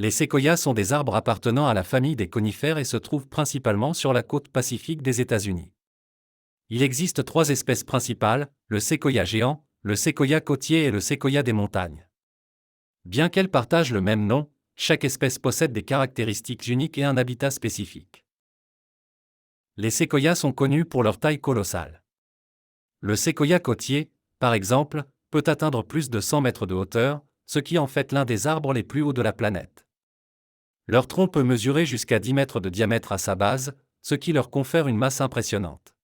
Les séquoias sont des arbres appartenant à la famille des conifères et se trouvent principalement sur la côte pacifique des États-Unis. Il existe 3 espèces principales, le séquoia géant, le séquoia côtier et le séquoia des montagnes. Bien qu'elles partagent le même nom, chaque espèce possède des caractéristiques uniques et un habitat spécifique. Les séquoias sont connus pour leur taille colossale. Le séquoia côtier, par exemple, peut atteindre plus de 100 mètres de hauteur, ce qui en fait l'un des arbres les plus hauts de la planète. Leur tronc peut mesurer jusqu'à 10 mètres de diamètre à sa base, ce qui leur confère une masse impressionnante.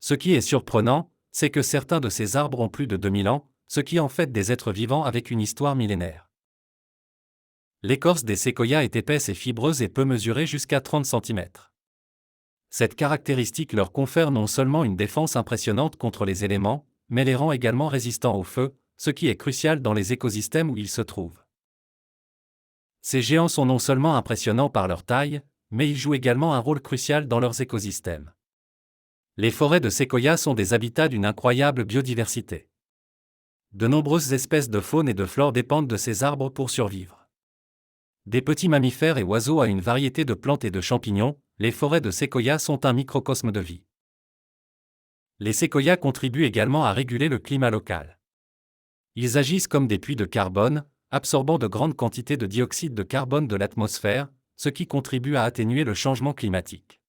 Ce qui est surprenant, c'est que certains de ces arbres ont plus de 2000 ans, ce qui en fait des êtres vivants avec une histoire millénaire. L'écorce des séquoias est épaisse et fibreuse et peut mesurer jusqu'à 30 cm. Cette caractéristique leur confère non seulement une défense impressionnante contre les éléments, mais les rend également résistants au feu, ce qui est crucial dans les écosystèmes où ils se trouvent. Ces géants sont non seulement impressionnants par leur taille, mais ils jouent également un rôle crucial dans leurs écosystèmes. Les forêts de séquoias sont des habitats d'une incroyable biodiversité. De nombreuses espèces de faune et de flore dépendent de ces arbres pour survivre. Des petits mammifères et oiseaux à une variété de plantes et de champignons, les forêts de séquoias sont un microcosme de vie. Les séquoias contribuent également à réguler le climat local. Ils agissent comme des puits de carbone, absorbant de grandes quantités de dioxyde de carbone de l'atmosphère, ce qui contribue à atténuer le changement climatique.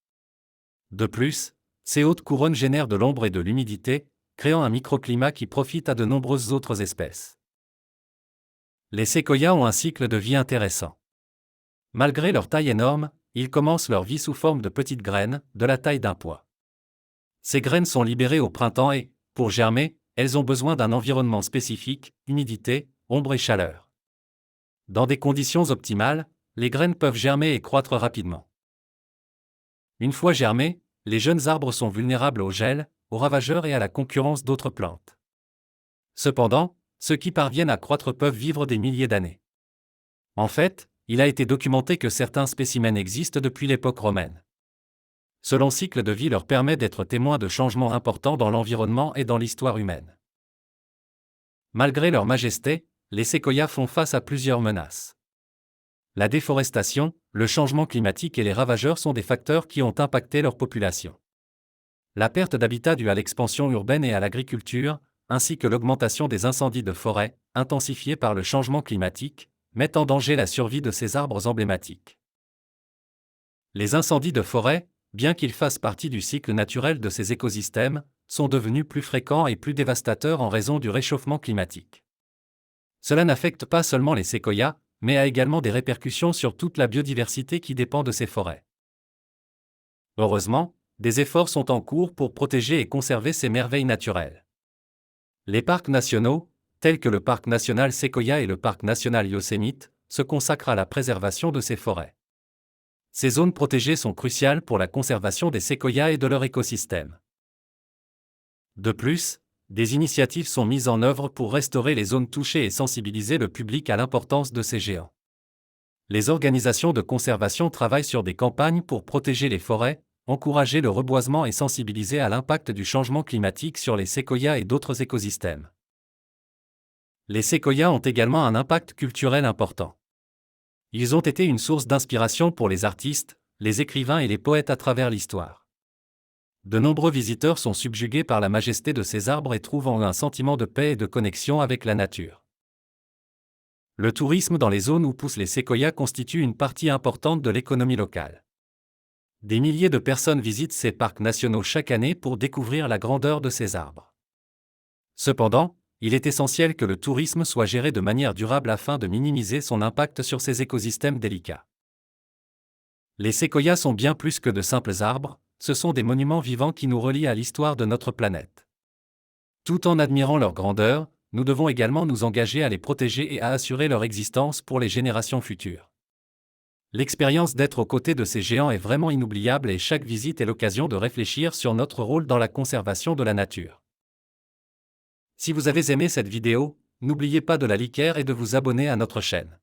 De plus, ces hautes couronnes génèrent de l'ombre et de l'humidité, créant un microclimat qui profite à de nombreuses autres espèces. Les séquoias ont un cycle de vie intéressant. Malgré leur taille énorme, ils commencent leur vie sous forme de petites graines, de la taille d'un pois. Ces graines sont libérées au printemps et, pour germer, elles ont besoin d'un environnement spécifique, humidité, ombre et chaleur. Dans des conditions optimales, les graines peuvent germer et croître rapidement. Une fois germées, les jeunes arbres sont vulnérables au gel, aux ravageurs et à la concurrence d'autres plantes. Cependant, ceux qui parviennent à croître peuvent vivre des milliers d'années. En fait, il a été documenté que certains spécimens existent depuis l'époque romaine. Ce long cycle de vie leur permet d'être témoins de changements importants dans l'environnement et dans l'histoire humaine. Malgré leur majesté, les séquoias font face à plusieurs menaces. La déforestation, le changement climatique et les ravageurs sont des facteurs qui ont impacté leur population. La perte d'habitat due à l'expansion urbaine et à l'agriculture, ainsi que l'augmentation des incendies de forêt, intensifiés par le changement climatique, mettent en danger la survie de ces arbres emblématiques. Les incendies de forêt, bien qu'ils fassent partie du cycle naturel de ces écosystèmes, sont devenus plus fréquents et plus dévastateurs en raison du réchauffement climatique. Cela n'affecte pas seulement les séquoias, mais a également des répercussions sur toute la biodiversité qui dépend de ces forêts. Heureusement, des efforts sont en cours pour protéger et conserver ces merveilles naturelles. Les parcs nationaux, tels que le parc national Séquoia et le parc national Yosemite, se consacrent à la préservation de ces forêts. Ces zones protégées sont cruciales pour la conservation des séquoias et de leur écosystème. De plus, des initiatives sont mises en œuvre pour restaurer les zones touchées et sensibiliser le public à l'importance de ces géants. Les organisations de conservation travaillent sur des campagnes pour protéger les forêts, encourager le reboisement et sensibiliser à l'impact du changement climatique sur les séquoias et d'autres écosystèmes. Les séquoias ont également un impact culturel important. Ils ont été une source d'inspiration pour les artistes, les écrivains et les poètes à travers l'histoire. De nombreux visiteurs sont subjugués par la majesté de ces arbres et trouvent en eux un sentiment de paix et de connexion avec la nature. Le tourisme dans les zones où poussent les séquoias constitue une partie importante de l'économie locale. Des milliers de personnes visitent ces parcs nationaux chaque année pour découvrir la grandeur de ces arbres. Cependant, il est essentiel que le tourisme soit géré de manière durable afin de minimiser son impact sur ces écosystèmes délicats. Les séquoias sont bien plus que de simples arbres, ce sont des monuments vivants qui nous relient à l'histoire de notre planète. Tout en admirant leur grandeur, nous devons également nous engager à les protéger et à assurer leur existence pour les générations futures. L'expérience d'être aux côtés de ces géants est vraiment inoubliable et chaque visite est l'occasion de réfléchir sur notre rôle dans la conservation de la nature. Si vous avez aimé cette vidéo, n'oubliez pas de la liker et de vous abonner à notre chaîne.